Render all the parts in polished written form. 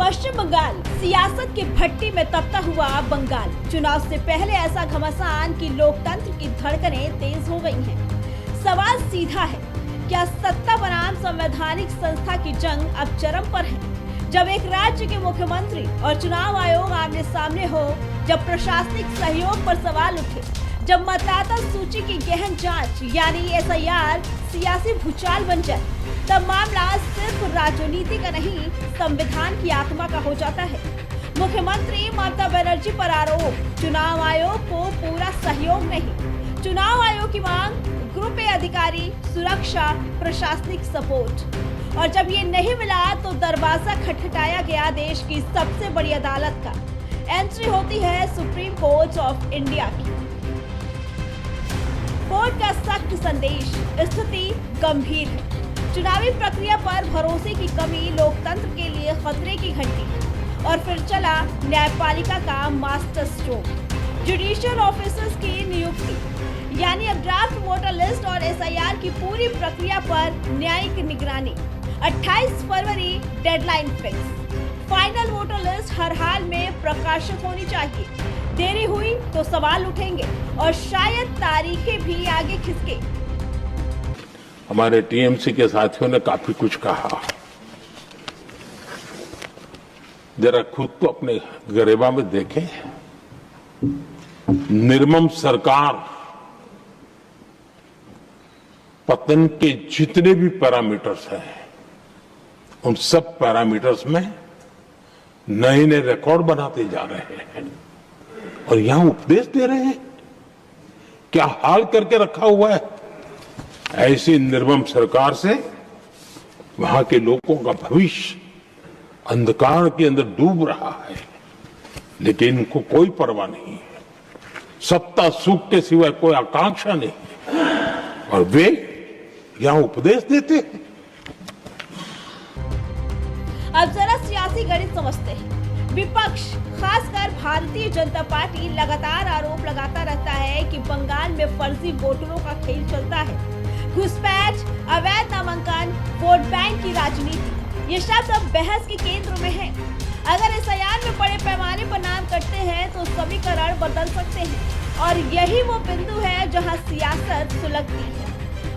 पश्चिम बंगाल सियासत की भट्टी में तपता हुआ बंगाल। चुनाव से पहले ऐसा घमासान कि लोकतंत्र की धड़कनें तेज हो गई हैं। सवाल सीधा है, क्या सत्ता बनाम संवैधानिक संस्था की जंग अब चरम पर है? जब एक राज्य के मुख्यमंत्री और चुनाव आयोग आमने सामने हो, जब प्रशासनिक सहयोग पर सवाल उठे, जब मतदाता सूची की गहन जांच यानी SIR सियासी भूचाल बन जाए, तब मामला सिर्फ राजनीति का नहीं, संविधान की आत्मा का हो जाता है। मुख्यमंत्री ममता बनर्जी पर आरोप, चुनाव आयोग को पूरा सहयोग नहीं। चुनाव आयोग की मांग, ग्रुप ए अधिकारी, सुरक्षा, प्रशासनिक सपोर्ट। और जब ये नहीं मिला तो दरवाजा खटखटाया गया देश की सबसे बड़ी अदालत का। एंट्री होती है सुप्रीम कोर्ट ऑफ इंडिया की। कोर्ट का सख्त संदेश, स्थिति गंभीर है। चुनावी प्रक्रिया पर भरोसे की कमी लोकतंत्र के लिए खतरे की घंटी है। और फिर चला न्यायपालिका का मास्टर स्ट्रोक, जुडिशियल ऑफिसर्स की नियुक्ति, यानी अब ड्राफ्ट वोटर लिस्ट और SIR की पूरी प्रक्रिया पर न्यायिक निगरानी। 28 फरवरी deadline fix. Final voter list हर हाल में प्रकाशित होनी चाहिए। देरी हुई तो सवाल उठेंगे और शायद तारीखें भी आगे खिसके। हमारे TMC के साथियों ने काफी कुछ कहा। जरा खुद को अपने गरेबा में देखें। निर्मम सरकार पतन के जितने भी पैरामीटर्स हैं, उन सब पैरामीटर्स में नए नए रिकॉर्ड बनाते जा रहे हैं और यहां उपदेश दे रहे हैं। क्या हाल करके रखा हुआ है? ऐसी निर्मम सरकार से वहां के लोगों का भविष्य अंधकार के अंदर डूब रहा है, लेकिन इनको कोई परवाह नहीं है। सत्ता सुख के सिवाय कोई आकांक्षा नहीं और वे यहां उपदेश देते हैं। अब जरा सियासी गणित समझते हैं। विपक्ष, खासकर भारतीय जनता पार्टी, लगातार आरोप लगाता रहता है कि बंगाल में फर्जी वोटरों का खेल चलता है। घुसपैठ, अवैध नामांकन, वोट बैंक की राजनीति, ये शब्द अब बहस के केंद्र में है। अगर SIR में बड़े पैमाने पर नाम कटते हैं तो समीकरण बदल सकते हैं और यही वो बिंदु है जहां सियासत सुलगती है।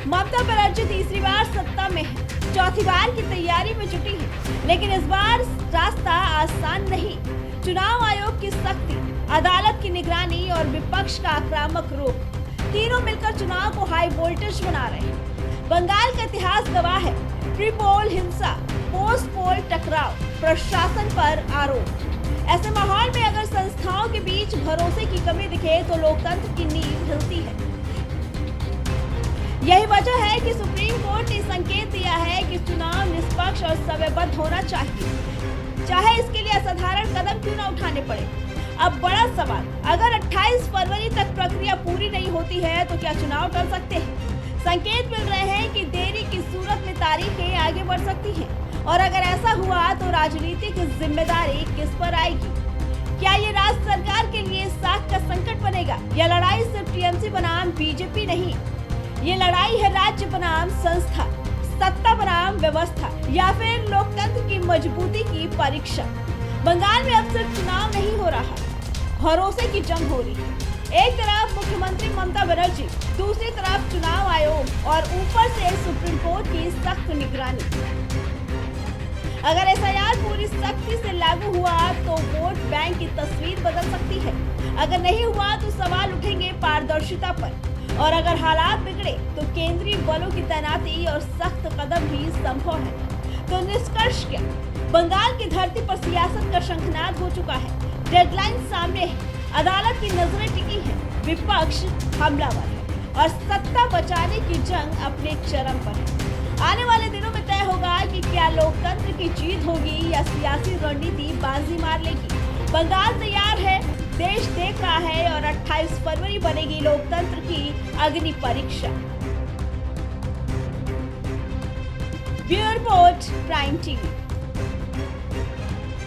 ममता बनर्जी तीसरी बार सत्ता में है, चौथी बार की तैयारी में जुटी है, लेकिन इस बार रास्ता आसान नहीं। चुनाव आयोग की सख्ती, अदालत की निगरानी और विपक्ष का आक्रामक रुख, तीनों मिलकर चुनाव को हाई वोल्टेज बना रहे हैं। बंगाल का इतिहास गवाह है, प्री पोल हिंसा, पोस्ट पोल टकराव, प्रशासन पर आरोप। ऐसे माहौल में अगर संस्थाओं के बीच भरोसे की कमी दिखे तो लोकतंत्र की नींव हिलती है। यही वजह है कि सुप्रीम कोर्ट ने संकेत दिया है कि चुनाव निष्पक्ष और समयबद्ध होना चाहिए, चाहे इसके लिए असाधारण कदम क्यों न उठाने पड़े। अब बड़ा सवाल, अगर 28 फरवरी तक प्रक्रिया पूरी नहीं होती है तो क्या चुनाव टल सकते हैं? संकेत मिल रहे हैं कि देरी की सूरत में तारीखें आगे बढ़ सकती हैं और अगर ऐसा हुआ तो राजनीतिक जिम्मेदारी किस पर आएगी? क्या ये राज्य सरकार के लिए साख का संकट बनेगा या लड़ाई सिर्फ TMC बनाम BJP नहीं, ये लड़ाई है राज्य बनाम संस्था, सत्ता बनाम व्यवस्था या फिर लोकतंत्र की मजबूती की परीक्षा? बंगाल में अब सिर्फ चुनाव नहीं हो रहा, भरोसे की जंग हो रही है। एक तरफ मुख्यमंत्री ममता बनर्जी, दूसरी तरफ चुनाव आयोग और ऊपर से सुप्रीम कोर्ट की सख्त निगरानी। अगर SIR पूरी सख्ती से लागू हुआ तो वोट बैंक की तस्वीर बदल सकती है। अगर नहीं हुआ तो सवाल उठेंगे पारदर्शिता पर। और अगर हालात बिगड़े तो केंद्रीय बलों की तैनाती और सख्त कदम भी संभव है। तो निष्कर्ष क्या? बंगाल की धरती पर सियासत का शंखनाद हो चुका है। डेडलाइन सामने है, अदालत की नजरें टिकी है, विपक्ष हमलावर है और सत्ता बचाने की जंग अपने चरम पर है। आने वाले दिनों में तय होगा कि क्या लोकतंत्र की जीत होगी या सियासी रणनीति बाजी मार लेगी। बंगाल तैयार है, देश देख रहा है और 28 फरवरी बनेगी लोकतंत्र की अग्नि परीक्षा। Bureau report, prime TV।